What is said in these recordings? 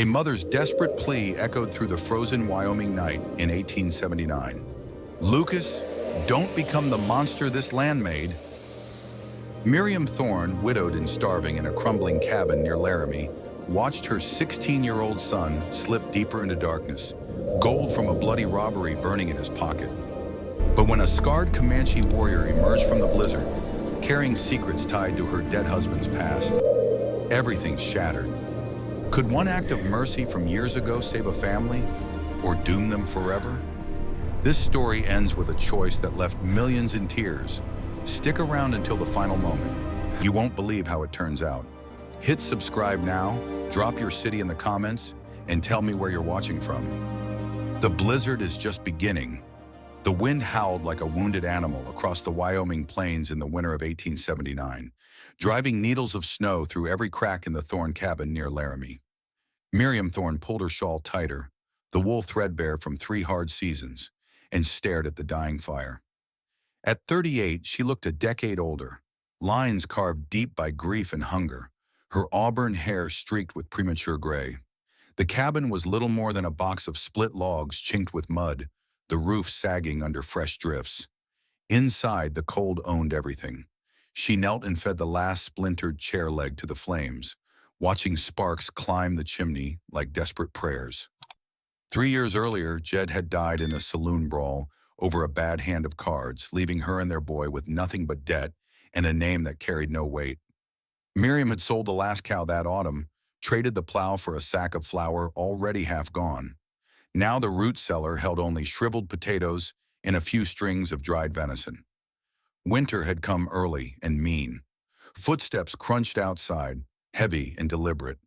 A mother's desperate plea echoed through the frozen Wyoming night in 1879. Lucas, don't become the monster this land made. Miriam Thorne, widowed and starving in a crumbling cabin near Laramie, watched her 16-year-old son slip deeper into darkness, gold from a bloody robbery burning in his pocket. But when a scarred Comanche warrior emerged from the blizzard, carrying secrets tied to her dead husband's past, everything shattered. Could one act of mercy from years ago save a family, or doom them forever? This story ends with a choice that left millions in tears. Stick around until the final moment. You won't believe how it turns out. Hit subscribe now, drop your city in the comments, and tell me where you're watching from. The blizzard is just beginning. The wind howled like a wounded animal across the Wyoming plains in the winter of 1879, driving needles of snow through every crack in the Thorne cabin near Laramie. Miriam Thorne pulled her shawl tighter, the wool threadbare from 3 hard seasons, and stared at the dying fire. At 38, she looked a decade older, lines carved deep by grief and hunger, her auburn hair streaked with premature gray. The cabin was little more than a box of split logs chinked with mud, the roof sagging under fresh drifts. Inside, the cold owned everything. She knelt and fed the last splintered chair leg to the flames, watching sparks climb the chimney like desperate prayers. 3 years earlier, Jed had died in a saloon brawl over a bad hand of cards, leaving her and their boy with nothing but debt and a name that carried no weight. Miriam had sold the last cow that autumn, traded the plow for a sack of flour already half gone. Now the root cellar held only shriveled potatoes and a few strings of dried venison. Winter had come early and mean. Footsteps crunched outside, heavy and deliberate.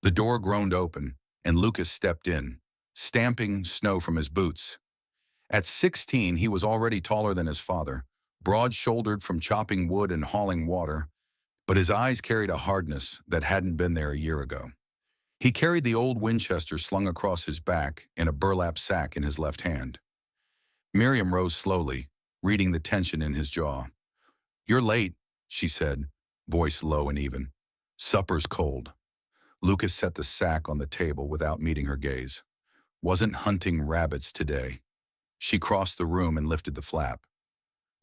The door groaned open, and Lucas stepped in, stamping snow from his boots. At 16, he was already taller than his father, broad-shouldered from chopping wood and hauling water, but his eyes carried a hardness that hadn't been there a year ago. He carried the old Winchester slung across his back and a burlap sack in his left hand. Miriam rose slowly, reading the tension in his jaw. "You're late," she said, voice low and even. "Supper's cold." Lucas set the sack on the table without meeting her gaze. "Wasn't hunting rabbits today." She crossed the room and lifted the flap.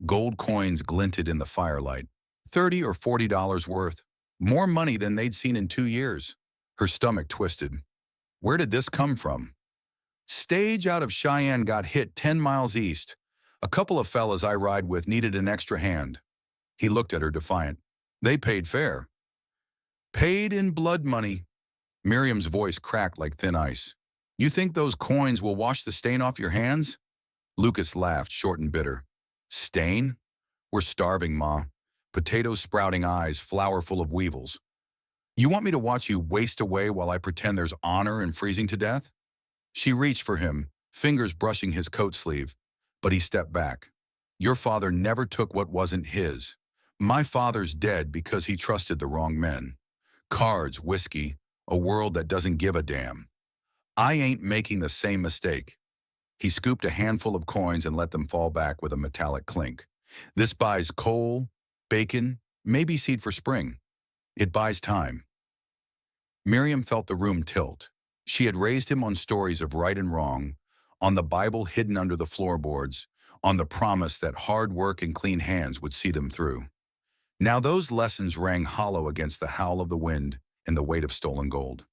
Gold coins glinted in the firelight. $30 or $40 worth. More money than they'd seen in 2 years. Her stomach twisted. Where did this come from? "Stage out of Cheyenne got hit 10 miles east. A couple of fellas I ride with needed an extra hand." He looked at her defiant. "They paid fair." "Paid in blood money." Miriam's voice cracked like thin ice. "You think those coins will wash the stain off your hands?" Lucas laughed, short and bitter. "Stain? We're starving, Ma. Potatoes sprouting eyes, flour full of weevils. You want me to watch you waste away while I pretend there's honor in freezing to death?" She reached for him, fingers brushing his coat sleeve, but he stepped back. "Your father never took what wasn't his. My father's dead because he trusted the wrong men. Cards, whiskey, a world that doesn't give a damn. I ain't making the same mistake." He scooped a handful of coins and let them fall back with a metallic clink. "This buys coal, bacon, maybe seed for spring. It buys time." Miriam felt the room tilt. She had raised him on stories of right and wrong, on the Bible hidden under the floorboards, on the promise that hard work and clean hands would see them through. Now those lessons rang hollow against the howl of the wind and the weight of stolen gold.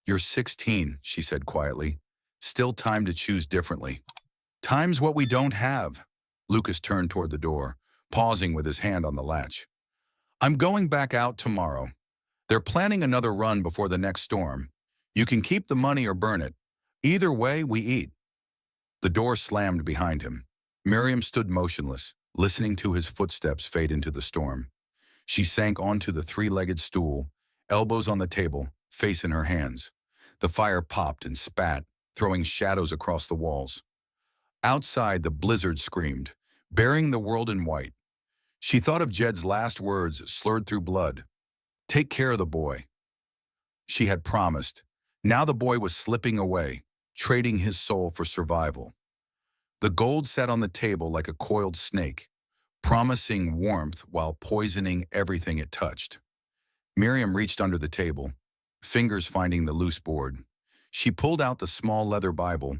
"You're 16, she said quietly. "Still time to choose differently." "Time's what we don't have." Lucas turned toward the door, pausing with his hand on the latch. "I'm going back out tomorrow. They're planning another run before the next storm. You can keep the money or burn it. Either way, we eat." The door slammed behind him. Miriam stood motionless, listening to his footsteps fade into the storm. She sank onto the 3-legged stool, elbows on the table, face in her hands. The fire popped and spat, throwing shadows across the walls. Outside, the blizzard screamed, burying the world in white. She thought of Jed's last words slurred through blood. "Take care of the boy." She had promised. Now the boy was slipping away, trading his soul for survival. The gold sat on the table like a coiled snake, promising warmth while poisoning everything it touched. Miriam reached under the table, fingers finding the loose board. She pulled out the small leather Bible,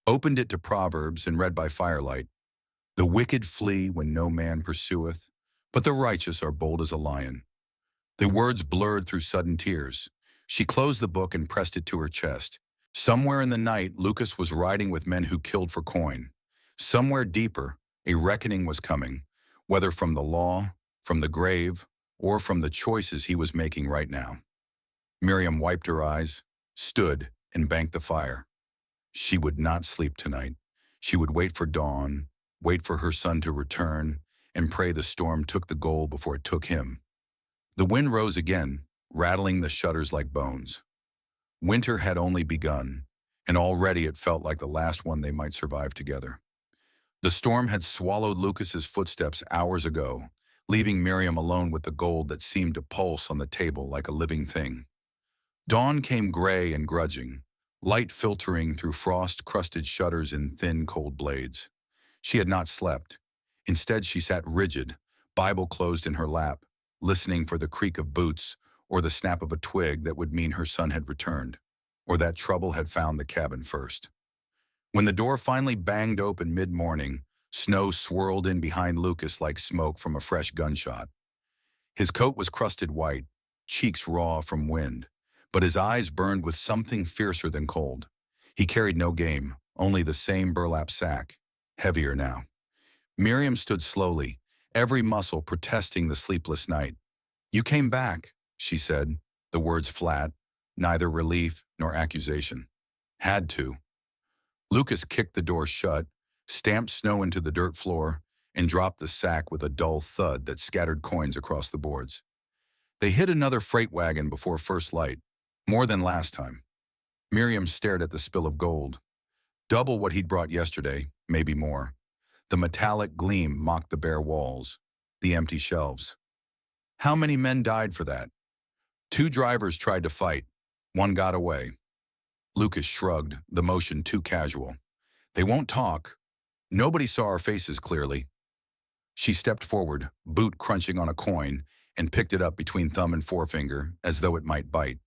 opened it to Proverbs, and read by firelight. The wicked flee when no man pursueth, but the righteous are bold as a lion. The words blurred through sudden tears. She closed the book and pressed it to her chest. Somewhere in the night, Lucas was riding with men who killed for coin. Somewhere deeper, a reckoning was coming, whether from the law, from the grave, or from the choices he was making right now. Miriam wiped her eyes, stood, and banked the fire. She would not sleep tonight. She would wait for dawn, wait for her son to return, and pray the storm took the gold before it took him. The wind rose again, rattling the shutters like bones. Winter had only begun, and already it felt like the last one they might survive together. The storm had swallowed Lucas's footsteps hours ago, leaving Miriam alone with the gold that seemed to pulse on the table like a living thing. Dawn came gray and grudging, light filtering through frost-crusted shutters in thin, cold blades. She had not slept. Instead, she sat rigid, Bible closed in her lap, listening for the creak of boots or the snap of a twig that would mean her son had returned, or that trouble had found the cabin first. When the door finally banged open mid-morning, snow swirled in behind Lucas like smoke from a fresh gunshot. His coat was crusted white, cheeks raw from wind, but his eyes burned with something fiercer than cold. He carried no game, only the same burlap sack, heavier now. Miriam stood slowly, every muscle protesting the sleepless night. "You came back," she said, the words flat, neither relief nor accusation. "Had to." Lucas kicked the door shut, stamped snow into the dirt floor, and dropped the sack with a dull thud that scattered coins across the boards. They hit another freight wagon before first light, more than last time. Miriam stared at the spill of gold. Double what he'd brought yesterday, maybe more. The metallic gleam mocked the bare walls, the empty shelves. How many men died for that? 2 drivers tried to fight. 1 got away. Lucas shrugged, the motion too casual. "They won't talk." Nobody saw our faces clearly. She stepped forward, boot crunching on a coin, and picked it up between thumb and forefinger, as though it might bite.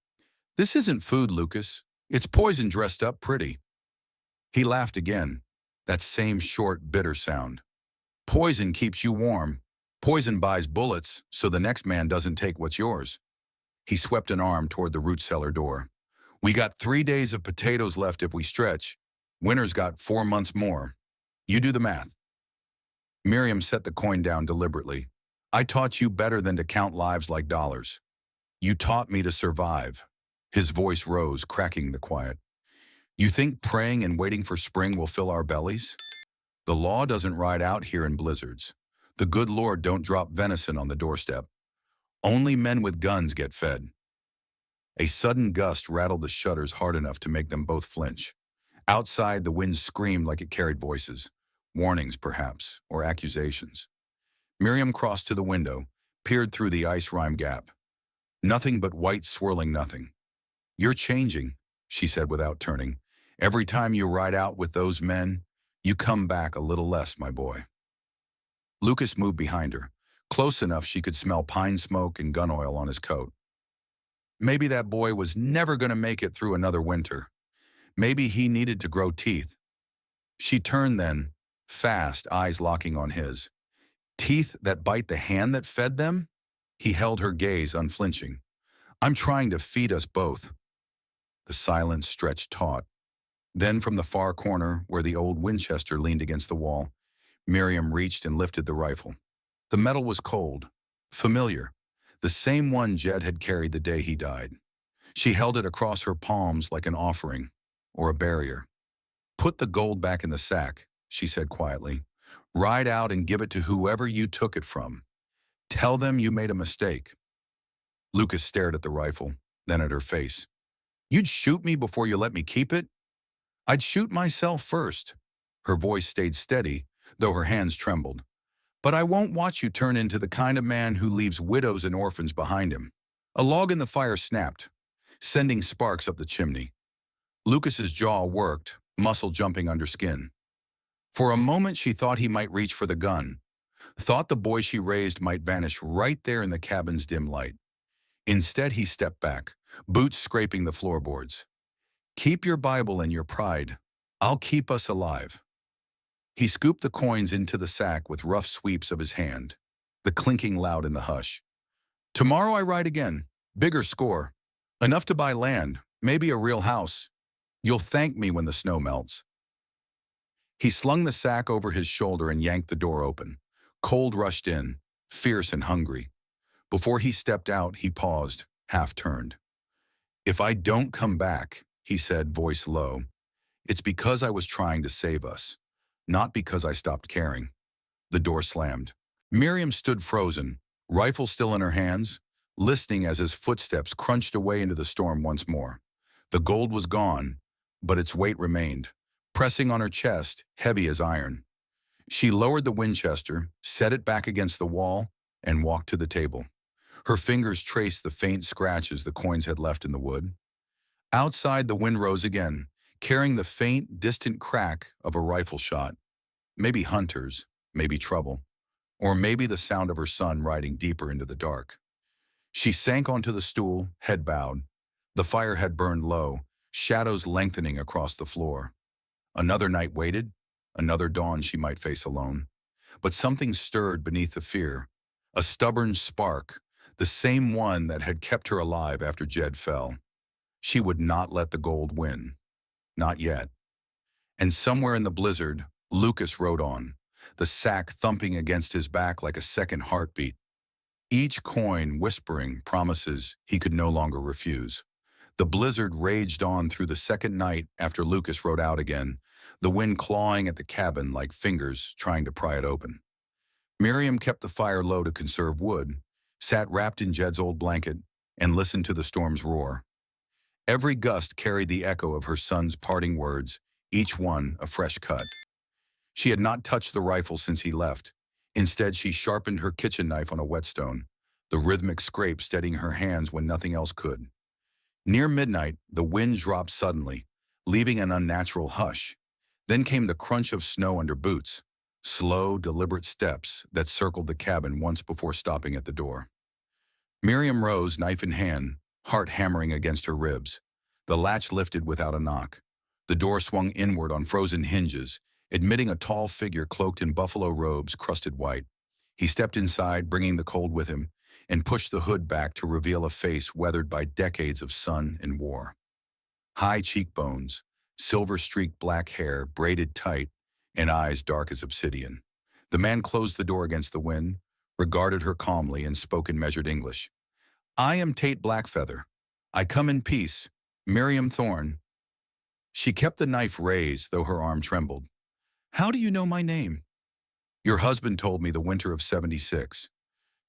"This isn't food, Lucas. It's poison dressed up pretty." He laughed again, that same short, bitter sound. "Poison keeps you warm. Poison buys bullets, so the next man doesn't take what's yours." He swept an arm toward the root cellar door. "We got 3 days of potatoes left if we stretch. Winter's got 4 months more. You do the math." Miriam set the coin down deliberately. "I taught you better than to count lives like dollars. You taught me to survive." His voice rose, cracking the quiet. "You think praying and waiting for spring will fill our bellies? The law doesn't ride out here in blizzards. The good Lord don't drop venison on the doorstep. Only men with guns get fed." A sudden gust rattled the shutters hard enough to make them both flinch. Outside, the wind screamed like it carried voices. Warnings, perhaps, or accusations. Miriam crossed to the window, peered through the ice-rime gap. Nothing but white swirling nothing. "You're changing," she said without turning. "Every time you ride out with those men, you come back a little less, my boy." Lucas moved behind her, close enough she could smell pine smoke and gun oil on his coat. Maybe that boy was never going to make it through another winter. Maybe he needed to grow teeth. She turned then, fast, eyes locking on his. "Teeth that bite the hand that fed them?" He held her gaze unflinching. "I'm trying to feed us both." The silence stretched taut. Then from the far corner, where the old Winchester leaned against the wall, Miriam reached and lifted the rifle. The metal was cold, familiar, the same one Jed had carried the day he died. She held it across her palms like an offering, or a barrier. "Put the gold back in the sack," she said quietly. "Ride out and give it to whoever you took it from. Tell them you made a mistake." Lucas stared at the rifle, then at her face. "You'd shoot me before you let me keep it?" "I'd shoot myself first." Her voice stayed steady, though her hands trembled. "But I won't watch you turn into the kind of man who leaves widows and orphans behind him." A log in the fire snapped, sending sparks up the chimney. Lucas's jaw worked, muscle jumping under skin. For a moment she thought he might reach for the gun, thought the boy she raised might vanish right there in the cabin's dim light. Instead he stepped back, boots scraping the floorboards. Keep your Bible and your pride. I'll keep us alive. He scooped the coins into the sack with rough sweeps of his hand, the clinking loud in the hush. Tomorrow I ride again. Bigger score. Enough to buy land, maybe a real house. You'll thank me when the snow melts. He slung the sack over his shoulder and yanked the door open. Cold rushed in, fierce and hungry. Before he stepped out, he paused, half-turned. If I don't come back, he said, voice low, it's because I was trying to save us, not because I stopped caring. The door slammed. Miriam stood frozen, rifle still in her hands, listening as his footsteps crunched away into the storm once more. The gold was gone, but its weight remained, pressing on her chest, heavy as iron. She lowered the Winchester, set it back against the wall, and walked to the table. Her fingers traced the faint scratches the coins had left in the wood. Outside, the wind rose again, carrying the faint, distant crack of a rifle shot. Maybe hunters, maybe trouble, or maybe the sound of her son riding deeper into the dark. She sank onto the stool, head bowed. The fire had burned low, shadows lengthening across the floor. Another night waited, another dawn she might face alone. But something stirred beneath the fear, a stubborn spark, the same one that had kept her alive after Jed fell. She would not let the gold win. Not yet. And somewhere in the blizzard, Lucas rode on, the sack thumping against his back like a second heartbeat. Each coin whispering promises he could no longer refuse. The blizzard raged on through the second night after Lucas rode out again, the wind clawing at the cabin like fingers trying to pry it open. Miriam kept the fire low to conserve wood, sat wrapped in Jed's old blanket, and listened to the storm's roar. Every gust carried the echo of her son's parting words, each one a fresh cut. She had not touched the rifle since he left. Instead, she sharpened her kitchen knife on a whetstone, the rhythmic scrape steadying her hands when nothing else could. Near midnight, the wind dropped suddenly, leaving an unnatural hush. Then came the crunch of snow under boots, slow, deliberate steps that circled the cabin once before stopping at the door. Miriam rose, knife in hand, heart hammering against her ribs. The latch lifted without a knock. The door swung inward on frozen hinges, admitting a tall figure cloaked in buffalo robes crusted white. He stepped inside, bringing the cold with him, and pushed the hood back to reveal a face weathered by decades of sun and war. High cheekbones, silver-streaked black hair braided tight, and eyes dark as obsidian. The man closed the door against the wind, regarded her calmly, and spoke in measured English. I am Tate Blackfeather. I come in peace. Miriam Thorne. She kept the knife raised, though her arm trembled. How do you know my name? Your husband told me the winter of '76.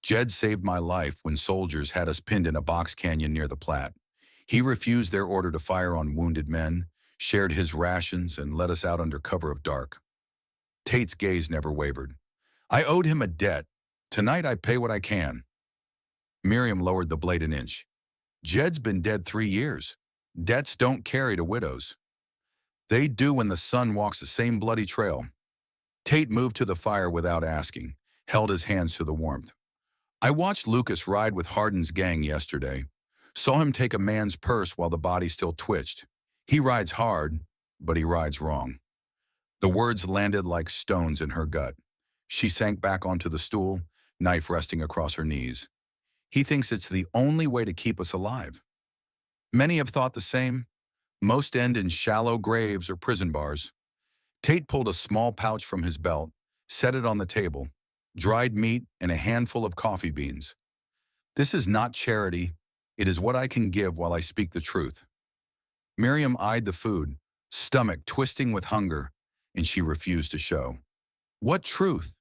Jed saved my life when soldiers had us pinned in a box canyon near the Platte. He refused their order to fire on wounded men, shared his rations, and let us out under cover of dark. Tate's gaze never wavered. I owed him a debt. Tonight I pay what I can. Miriam lowered the blade an inch. Jed's been dead 3 years. Debts don't carry to widows. They do when the sun walks the same bloody trail. Tate moved to the fire without asking, held his hands to the warmth. I watched Lucas ride with Hardin's gang yesterday. Saw him take a man's purse while the body still twitched. He rides hard, but he rides wrong. The words landed like stones in her gut. She sank back onto the stool, knife resting across her knees. He thinks it's the only way to keep us alive. Many have thought the same. Most end in shallow graves or prison bars. Tate pulled a small pouch from his belt, set it on the table, dried meat and a handful of coffee beans. This is not charity. It is what I can give while I speak the truth. Miriam eyed the food, stomach twisting with hunger, and she refused to show. What truth?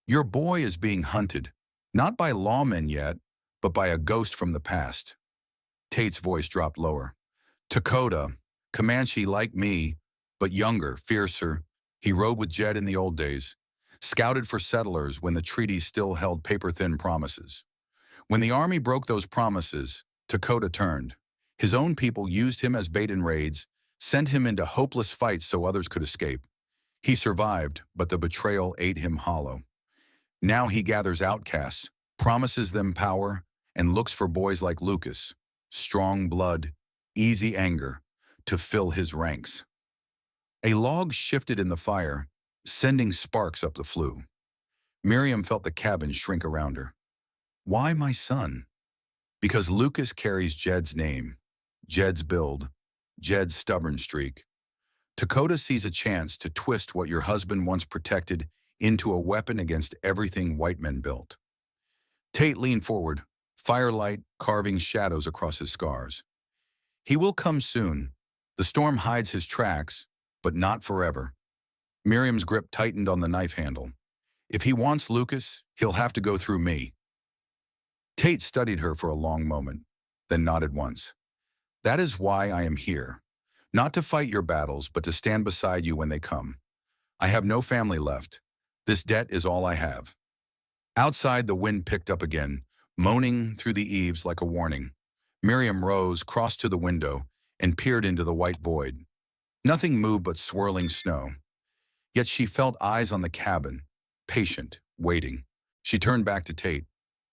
Your boy is being hunted, not by lawmen yet, but by a ghost from the past. Tate's voice dropped lower. Dakota, Comanche like me, but younger, fiercer. He rode with Jed in the old days, scouted for settlers when the treaties still held paper-thin promises. When the army broke those promises, Dakota turned. His own people used him as bait in raids, sent him into hopeless fights so others could escape. He survived, but the betrayal ate him hollow. Now he gathers outcasts, promises them power, and looks for boys like Lucas. Strong blood, easy anger, to fill his ranks. A log shifted in the fire, sending sparks up the flue. Miriam felt the cabin shrink around her. Why my son? Because Lucas carries Jed's name, Jed's build, Jed's stubborn streak. Dakota sees a chance to twist what your husband once protected into a weapon against everything white men built. Tate leaned forward, firelight carving shadows across his scars. He will come soon. The storm hides his tracks, but not forever. Miriam's grip tightened on the knife handle. If he wants Lucas, he'll have to go through me. Tate studied her for a long moment, then nodded once. That is why I am here. Not to fight your battles, but to stand beside you when they come. I have no family left. This debt is all I have. Outside, the wind picked up again, moaning through the eaves like a warning. Miriam rose, crossed to the window, and peered into the white void. Nothing moved but swirling snow. Yet she felt eyes on the cabin, patient, waiting. She turned back to Tate.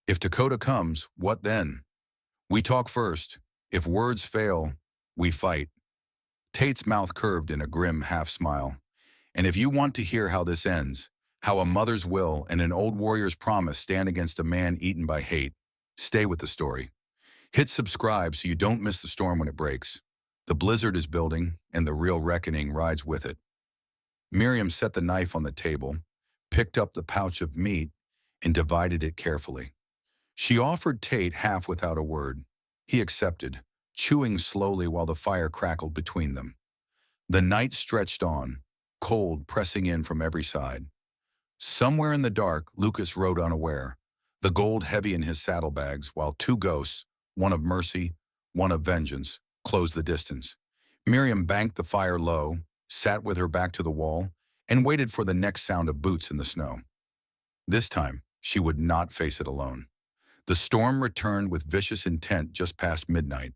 If Dakota comes, what then? We talk first. If words fail, we fight. Tate's mouth curved in a grim half-smile. And if you want to hear how this ends, how a mother's will and an old warrior's promise stand against a man eaten by hate, stay with the story. Hit subscribe so you don't miss the storm when it breaks. The blizzard is building, and the real reckoning rides with it. Miriam set the knife on the table, picked up the pouch of meat, and divided it carefully. She offered Tate half without a word. He accepted, chewing slowly while the fire crackled between them. The night stretched on, cold pressing in from every side. Somewhere in the dark, Lucas rode unaware, the gold heavy in his saddlebags, while two ghosts, one of mercy, one of vengeance, closed the distance. Miriam banked the fire low, sat with her back to the wall, and waited for the next sound of boots in the snow. This time, she would not face it alone. The storm returned with vicious intent just past midnight,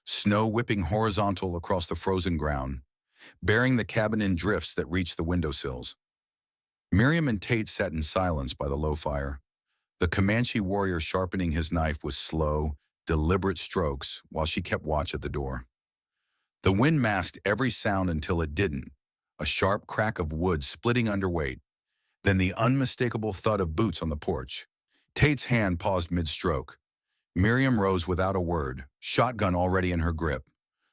snow whipping horizontal across the frozen ground, burying the cabin in drifts that reached the windowsills. Miriam and Tate sat in silence by the low fire, the Comanche warrior sharpening his knife with slow, deliberate strokes while she kept watch at the door. The wind masked every sound until it didn't, a sharp crack of wood splitting under weight, then the unmistakable thud of boots on the porch. Tate's hand paused mid-stroke. Miriam rose without a word, shotgun already in her grip.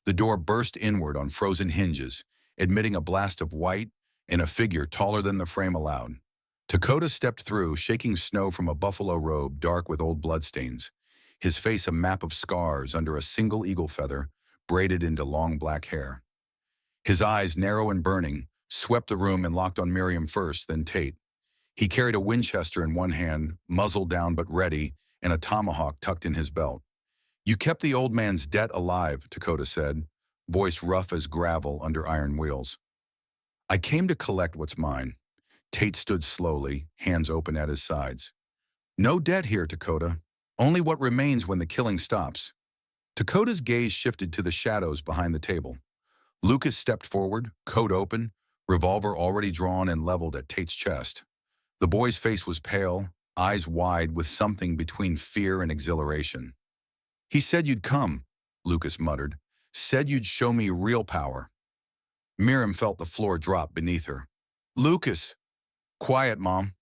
The door burst inward on frozen hinges, admitting a blast of white and a figure taller than the frame allowed. Dakota stepped through, shaking snow from a buffalo robe dark with old bloodstains, his face a map of scars under a single eagle feather braided into long black hair. His eyes, narrow and burning, swept the room and locked on Miriam first, then Tate. He carried a Winchester in one hand, muzzle down but ready, and a tomahawk tucked in his belt. You kept the old man's debt alive, Dakota said, voice rough as gravel under iron wheels. I came to collect what's mine. Tate stood slowly, hands open at his sides. No debt here, Dakota. Only what remains when the killing stops. Dakota's gaze shifted to the shadows behind the table. Lucas stepped forward, coat open, revolver already drawn and leveled at Tate's chest. The boy's face was pale, eyes wide with something between fear and exhilaration. He said you'd come, Lucas muttered. Said you'd show me real power. Miriam felt the floor drop beneath her. Lucas! Quiet, Mom.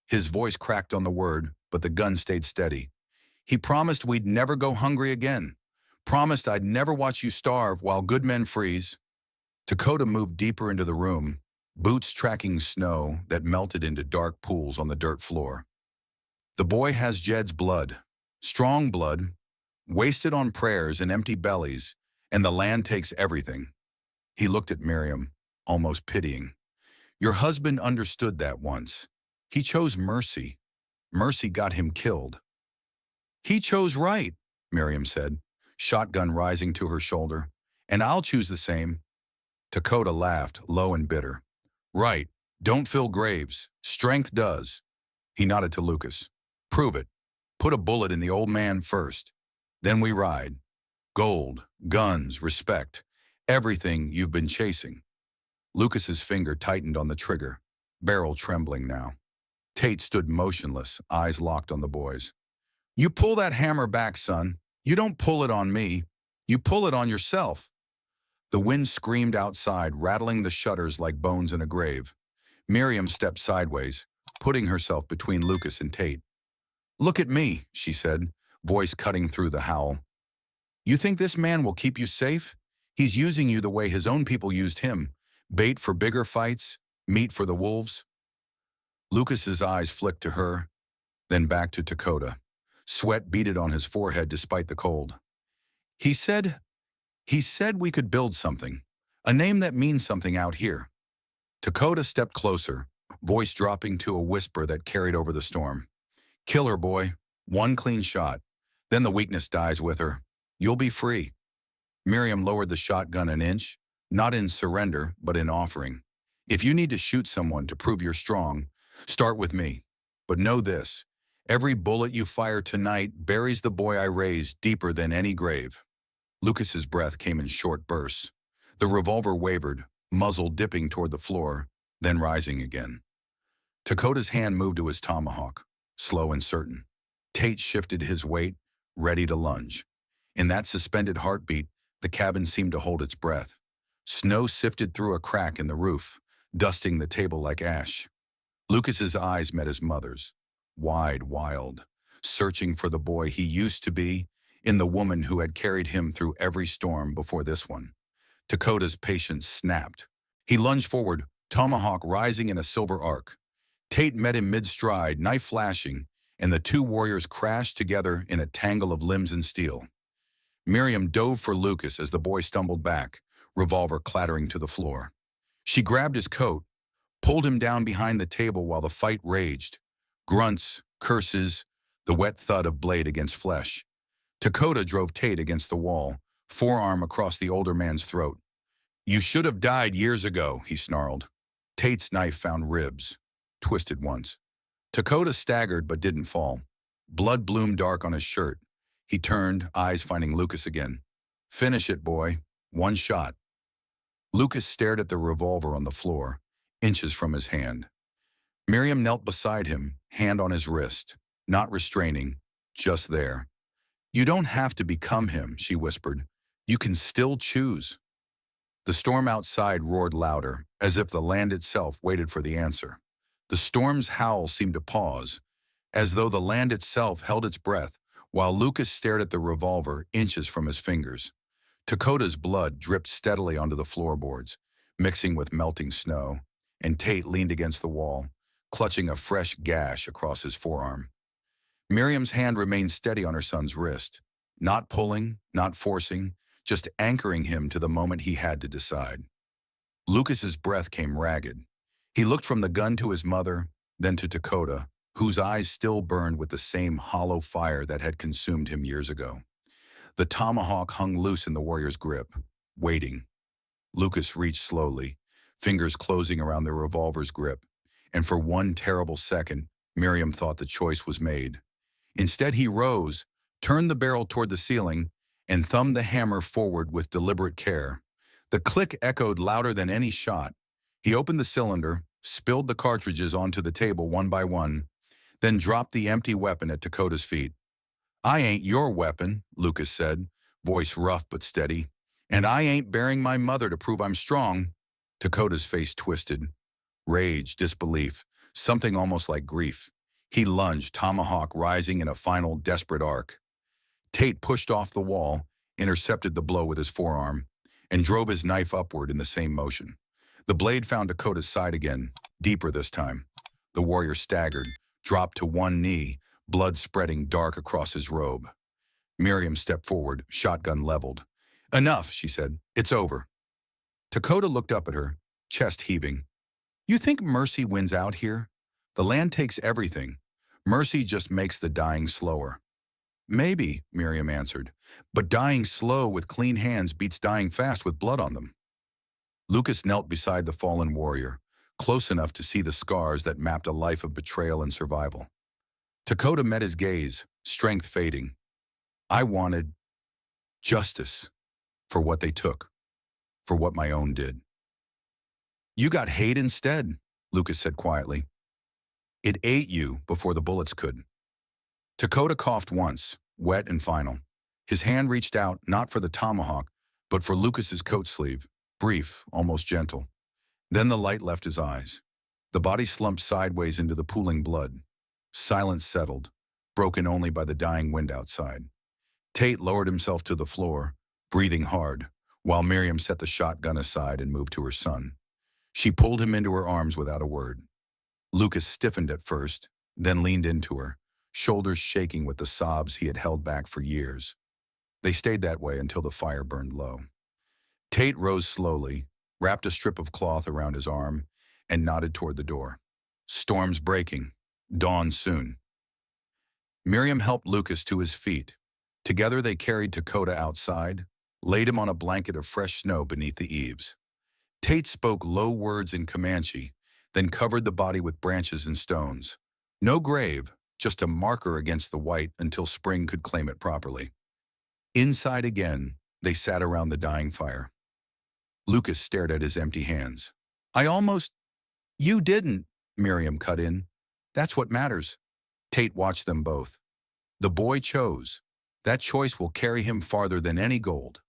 His voice cracked on the word, but the gun stayed steady. He promised we'd never go hungry again. Promised I'd never watch you starve while good men freeze. Dakota moved deeper into the room, boots tracking snow that melted into dark pools on the dirt floor. The boy has Jed's blood, strong blood, wasted on prayers and empty bellies, and the land takes everything. He looked at Miriam, almost pitying. Your husband understood that once. He chose mercy. Mercy got him killed. He chose right, Miriam said, shotgun rising to her shoulder. And I'll choose the same. Dakota laughed, low and bitter. Right, don't fill graves. Strength does. He nodded to Lucas. Prove it. Put a bullet in the old man first. Then we ride. Gold, guns, respect. Everything you've been chasing. Lucas's finger tightened on the trigger, barrel trembling now. Tate stood motionless, eyes locked on the boys. You pull that hammer back, son. You don't pull it on me. You pull it on yourself. The wind screamed outside, rattling the shutters like bones in a grave. Miriam stepped sideways, putting herself between Lucas and Tate. "Look at me," she said, voice cutting through the howl. "You think this man will keep you safe? He's using you the way his own people used him. Bait for bigger fights, meat for the wolves." Lucas's eyes flicked to her, then back to Dakota. Sweat beaded on his forehead despite the cold. He said, he said we could build something. A name that means something out here. Dakota stepped closer, voice dropping to a whisper that carried over the storm. "Kill her, boy. One clean shot. Then the weakness dies with her. You'll be free." Miriam lowered the shotgun an inch, not in surrender, but in offering. "If you need to shoot someone to prove you're strong, start with me. But know this, every bullet you fire tonight buries the boy I raised deeper than any grave." Lucas's breath came in short bursts. The revolver wavered, muzzle dipping toward the floor, then rising again. Dakota's hand moved to his tomahawk, slow and certain. Tate shifted his weight, ready to lunge. In that suspended heartbeat, the cabin seemed to hold its breath. Snow sifted through a crack in the roof, dusting the table like ash. Lucas's eyes met his mother's, wide, wild, searching for the boy he used to be in the woman who had carried him through every storm before this one. Dakota's patience snapped. He lunged forward, tomahawk rising in a silver arc. Tate met him mid-stride, knife flashing, and the two warriors crashed together in a tangle of limbs and steel. Miriam dove for Lucas as the boy stumbled back, revolver clattering to the floor. She grabbed his coat, pulled him down behind the table while the fight raged. Grunts, curses, the wet thud of blade against flesh. Dakota drove Tate against the wall, forearm across the older man's throat. "You should have died years ago," he snarled. Tate's knife found ribs, twisted once. Dakota staggered but didn't fall. Blood bloomed dark on his shirt. He turned, eyes finding Lucas again. "Finish it, boy. One shot." Lucas stared at the revolver on the floor, inches from his hand. Miriam knelt beside him, hand on his wrist, not restraining, just there. "You don't have to become him," she whispered. "You can still choose." The storm outside roared louder, as if the land itself waited for the answer. The storm's howl seemed to pause, as though the land itself held its breath, while Lucas stared at the revolver inches from his fingers. Dakota's blood dripped steadily onto the floorboards, mixing with melting snow, and Tate leaned against the wall, clutching a fresh gash across his forearm. Miriam's hand remained steady on her son's wrist, not pulling, not forcing, just anchoring him to the moment he had to decide. Lucas's breath came ragged. He looked from the gun to his mother, then to Dakota, whose eyes still burned with the same hollow fire that had consumed him years ago. The tomahawk hung loose in the warrior's grip, waiting. Lucas reached slowly, fingers closing around the revolver's grip, and for one terrible second, Miriam thought the choice was made. Instead, he rose, turned the barrel toward the ceiling, and thumbed the hammer forward with deliberate care. The click echoed louder than any shot. He opened the cylinder, spilled the cartridges onto the table one by one, then dropped the empty weapon at Dakota's feet. "I ain't your weapon," Lucas said, voice rough but steady. "And I ain't bearing my mother to prove I'm strong." Dakota's face twisted. Rage, disbelief, something almost like grief. He lunged, tomahawk rising in a final desperate arc. Tate pushed off the wall, intercepted the blow with his forearm, and drove his knife upward in the same motion. The blade found Dakota's side again, deeper this time. The warrior staggered, dropped to one knee, blood spreading dark across his robe. Miriam stepped forward, shotgun leveled. "Enough," she said. "It's over." Dakota looked up at her, chest heaving. "You think mercy wins out here? The land takes everything. Mercy just makes the dying slower." "Maybe," Miriam answered, "but dying slow with clean hands beats dying fast with blood on them." Lucas knelt beside the fallen warrior, close enough to see the scars that mapped a life of betrayal and survival. Dakota met his gaze, strength fading. "I wanted justice for what they took, for what my own did." "You got hate instead," Lucas said quietly. "It ate you before the bullets could." Dakota coughed once, wet and final. His hand reached out, not for the tomahawk, but for Lucas's coat sleeve, brief, almost gentle. Then the light left his eyes. The body slumped sideways into the pooling blood. Silence settled, broken only by the dying wind outside. Tate lowered himself to the floor, breathing hard, while Miriam set the shotgun aside and moved to her son. She pulled him into her arms without a word. Lucas stiffened at first, then leaned into her, shoulders shaking with the sobs he had held back for years. They stayed that way until the fire burned low. Tate rose slowly, wrapped a strip of cloth around his arm, and nodded toward the door. Storm's breaking. Dawn soon. Miriam helped Lucas to his feet. Together they carried Dakota outside, laid him on a blanket of fresh snow beneath the eaves. Tate spoke low words in Comanche, then covered the body with branches and stones. No grave, just a marker against the white until spring could claim it properly. Inside again, they sat around the dying fire. Lucas stared at his empty hands. You didn't, Miriam cut in. That's what matters. Tate watched them both. The boy chose. That choice will carry him farther than any gold.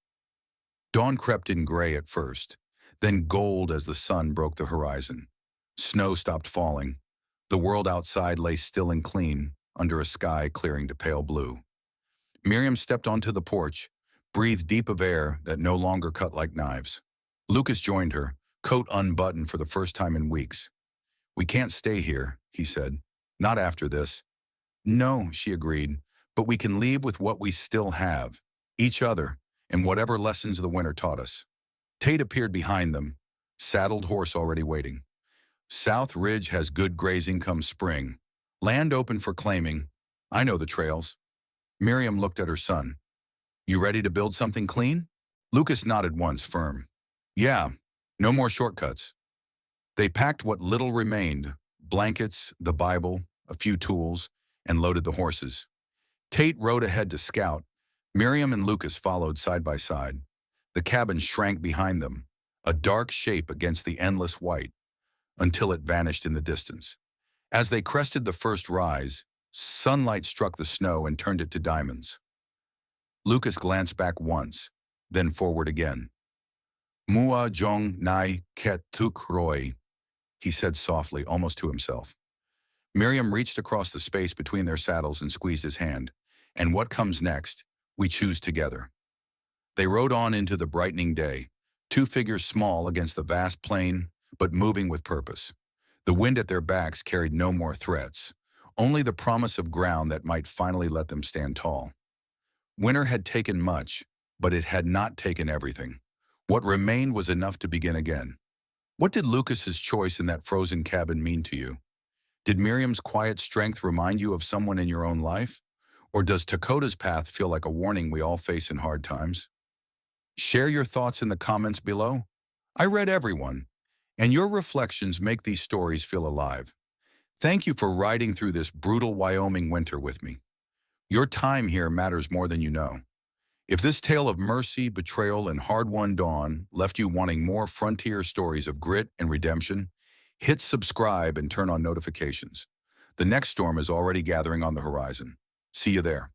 Dawn crept in gray at first, then gold as the sun broke the horizon. Snow stopped falling. The world outside lay still and clean, under a sky clearing to pale blue. Miriam stepped onto the porch, breathed deep of air that no longer cut like knives. Lucas joined her, coat unbuttoned for the first time in weeks. "We can't stay here," he said. "Not after this." "No," she agreed, "but we can leave with what we still have, each other, and whatever lessons the winter taught us." Tate appeared behind them, saddled horse already waiting. "South Ridge has good grazing come spring. Land open for claiming. I know the trails." Miriam looked at her son. "You ready to build something clean?" Lucas nodded once, firm. "Yeah, no more shortcuts." They packed what little remained, blankets, the Bible, a few tools, and loaded the horses. Tate rode ahead to scout. Miriam and Lucas followed side by side. The cabin shrank behind them, a dark shape against the endless white, until it vanished in the distance. As they crested the first rise, sunlight struck the snow and turned it to diamonds. Lucas glanced back once, then forward again. "Mua jong nai ket tuk roi," he said softly, almost to himself. Miriam reached across the space between their saddles and squeezed his hand. "And what comes next, we choose together." They rode on into the brightening day, two figures small against the vast plain, but moving with purpose. The wind at their backs carried no more threats, only the promise of ground that might finally let them stand tall. Winter had taken much, but it had not taken everything. What remained was enough to begin again. What did Lucas's choice in that frozen cabin mean to you? Did Miriam's quiet strength remind you of someone in your own life? Or does Dakota's path feel like a warning we all face in hard times? Share your thoughts in the comments below. I read everyone, and your reflections make these stories feel alive. Thank you for riding through this brutal Wyoming winter with me. Your time here matters more than you know. If this tale of mercy, betrayal, and hard-won dawn left you wanting more frontier stories of grit and redemption, hit subscribe and turn on notifications. The next storm is already gathering on the horizon. See you there.